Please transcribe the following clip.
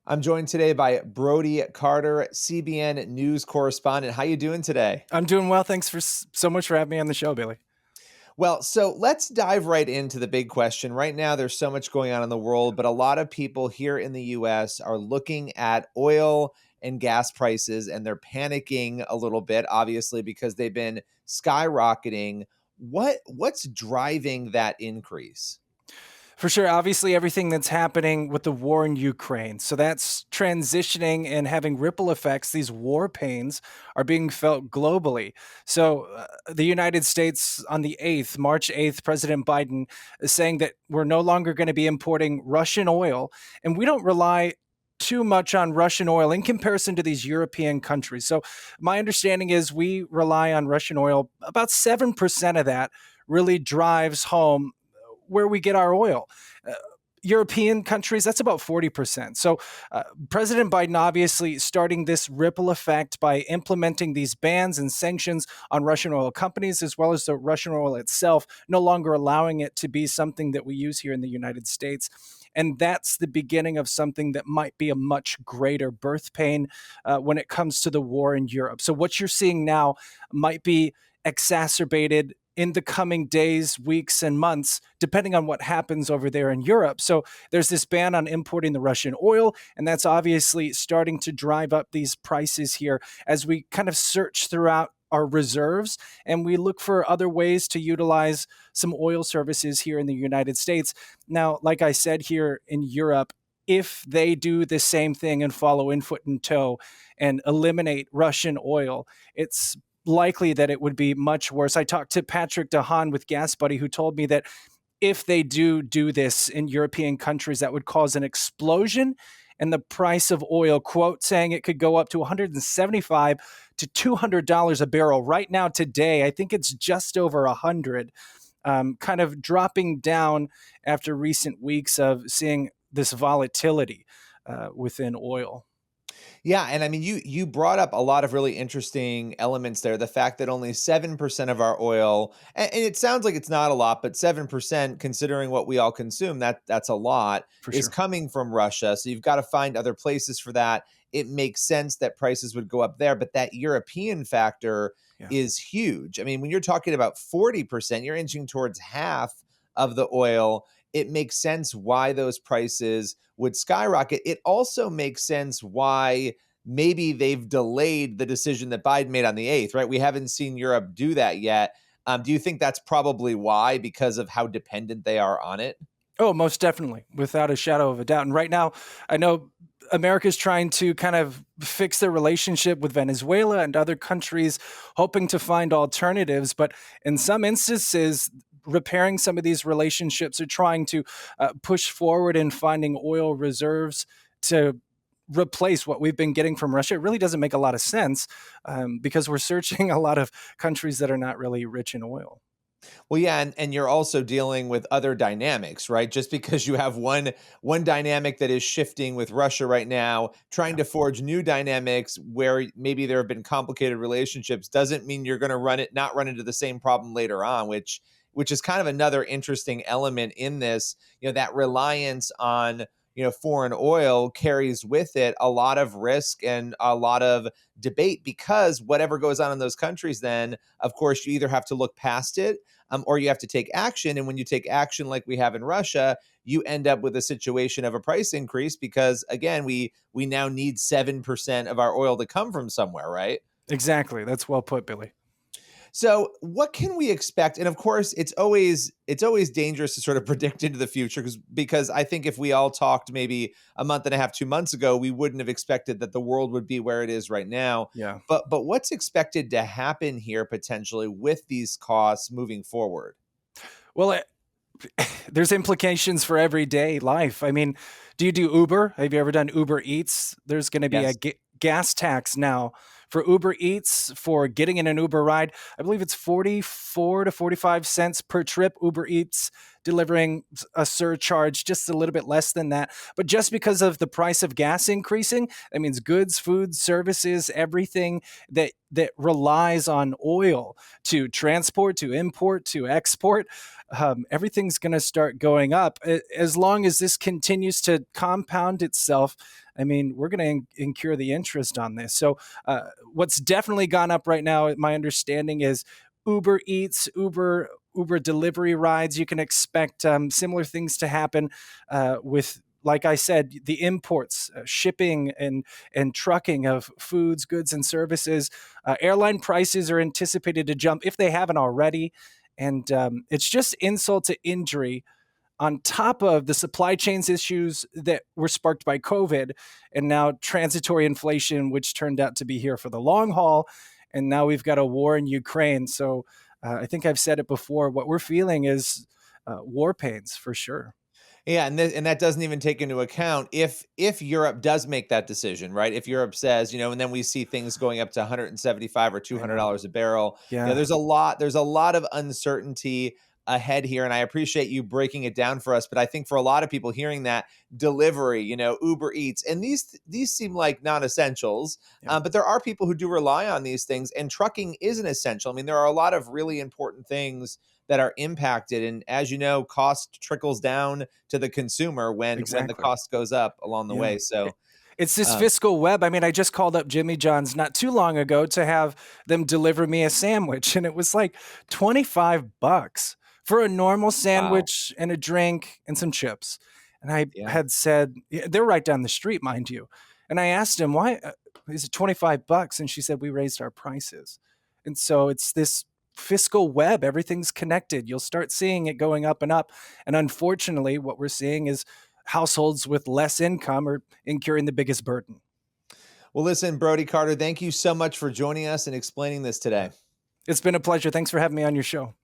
I'm joined today by Brody Carter, CBN News correspondent. How you doing today? I'm doing well. Thanks so much for having me on the show, Billy. Well, so let's dive right into the big question. Right now, there's so much going on in the world, but a lot of people here in the US are looking at oil and gas prices and they're panicking a little bit, obviously, because they've been skyrocketing. What's driving that increase? For sure, obviously, everything that's happening with the war in Ukraine. So that's transitioning and having ripple effects. These war pains are being felt globally. So the United States on the 8th, March 8th, President Biden is saying that we're no longer going to be importing Russian oil. And we don't rely too much on Russian oil in comparison to these European countries. So my understanding is we rely on Russian oil. About 7% of that really drives home where we get our oil. Uh, European countries, that's about 40%. So, President Biden obviously starting this ripple effect by implementing these bans and sanctions on Russian oil companies, as well as the Russian oil itself, no longer allowing it to be something that we use here in the United States. And that's the beginning of something that might be a much greater birth pain when it comes to the war in Europe. So, what you're seeing now might be exacerbated in the coming days, weeks, and months, depending on what happens over there in Europe. So there's this ban on importing the Russian oil, and that's obviously starting to drive up these prices here as we kind of search throughout our reserves and we look for other ways to utilize some oil services here in the United States. Now, like I said, here in Europe, if they do the same thing and follow in foot and toe and eliminate Russian oil, it's likely that it would be much worse. I talked to Patrick DeHaan with Gas Buddy, who told me that if they do this in European countries, that would cause an explosion in the price of oil, quote, saying it could go up to $175 to $200 a barrel. Right now, today, I think it's just over 100, kind of dropping down after recent weeks of seeing this volatility within oil. Yeah, and I mean, you brought up a lot of really interesting elements there. The fact that only 7% of our oil, and it sounds like it's not a lot, but 7%, considering what we all consume, that's a lot, For is sure. coming from Russia. So you've got to find other places for that. It makes sense that prices would go up there, but that European factor Yeah. is huge. I mean, when you're talking about 40%, you're inching towards half of the oil. It makes sense why those prices would skyrocket. It also makes sense why maybe they've delayed the decision that Biden made on the 8th, right? We haven't seen Europe do that yet. Do you think that's probably why, because of how dependent they are on it? Oh, most definitely, without a shadow of a doubt. And right now, I know America's trying to kind of fix their relationship with Venezuela and other countries, hoping to find alternatives. But in some instances, repairing some of these relationships or trying to push forward in finding oil reserves to replace what we've been getting from Russia, it really doesn't make a lot of sense because we're searching a lot of countries that are not really rich in oil. Well, yeah, and you're also dealing with other dynamics, right? Just because you have one dynamic that is shifting with Russia right now, trying Yeah. to forge new dynamics where maybe there have been complicated relationships, doesn't mean you're going to not run into the same problem later on, which is kind of another interesting element in this. That reliance on foreign oil carries with it a lot of risk and a lot of debate, because whatever goes on in those countries, then of course you either have to look past it, or you have to take action. And when you take action like we have in Russia, you end up with a situation of a price increase because, again, we now need 7% of our oil to come from somewhere, right? Exactly. That's well put, Billy. So, what can we expect? And of course, it's always dangerous to sort of predict into the future, because I think if we all talked maybe a month and a half, 2 months ago, we wouldn't have expected that the world would be where it is right now. Yeah. But what's expected to happen here potentially with these costs moving forward? Well, there's implications for everyday life. I mean, do you do Uber? Have you ever done Uber Eats? There's going to be a Yes. gas tax now for Uber Eats for getting in an Uber ride. I believe it's 44 to 45 cents per trip. Uber Eats delivering a surcharge just a little bit less than that. But just because of the price of gas increasing, that means goods, food, services, everything that relies on oil to transport, to import, to export, everything's going to start going up. As long as this continues to compound itself, I mean, we're going to incur the interest on this. So, what's definitely gone up right now, my understanding is Uber Eats, Uber delivery rides. You can expect similar things to happen with, like I said, the imports, shipping, and trucking of foods, goods, and services. Airline prices are anticipated to jump if they haven't already, and it's just insult to injury on top of the supply chains issues that were sparked by COVID, and now transitory inflation, which turned out to be here for the long haul. And now we've got a war in Ukraine. So I think I've said it before. What we're feeling is war pains for sure. Yeah, and that doesn't even take into account if Europe does make that decision, right? If Europe says, and then we see things going up to 175 or I know. $200 a barrel. Yeah, There's a lot of uncertainty ahead here, and I appreciate you breaking it down for us. But I think for a lot of people hearing that delivery, Uber Eats, and these seem like non-essentials, yeah, but there are people who do rely on these things, and trucking is an essential. I mean, there are a lot of really important things that are impacted, and as you know, cost trickles down to the consumer when the exactly. cost goes up along the Yeah. way. So, It's this uh, fiscal web. I mean, I just called up Jimmy John's not too long ago to have them deliver me a sandwich, and it was like 25 bucks for a normal wow, sandwich and a drink and some chips. And I yeah. had said, yeah, they're right down the street, mind you. And I asked him, why is it 25 bucks? And she said, we raised our prices. And so it's this fiscal web. Everything's connected. You'll start seeing it going up and up. And unfortunately, what we're seeing is households with less income are incurring the biggest burden. Well, listen, Brody Carter, thank you so much for joining us and explaining this Yeah. today. It's been a pleasure. Thanks for having me on your show.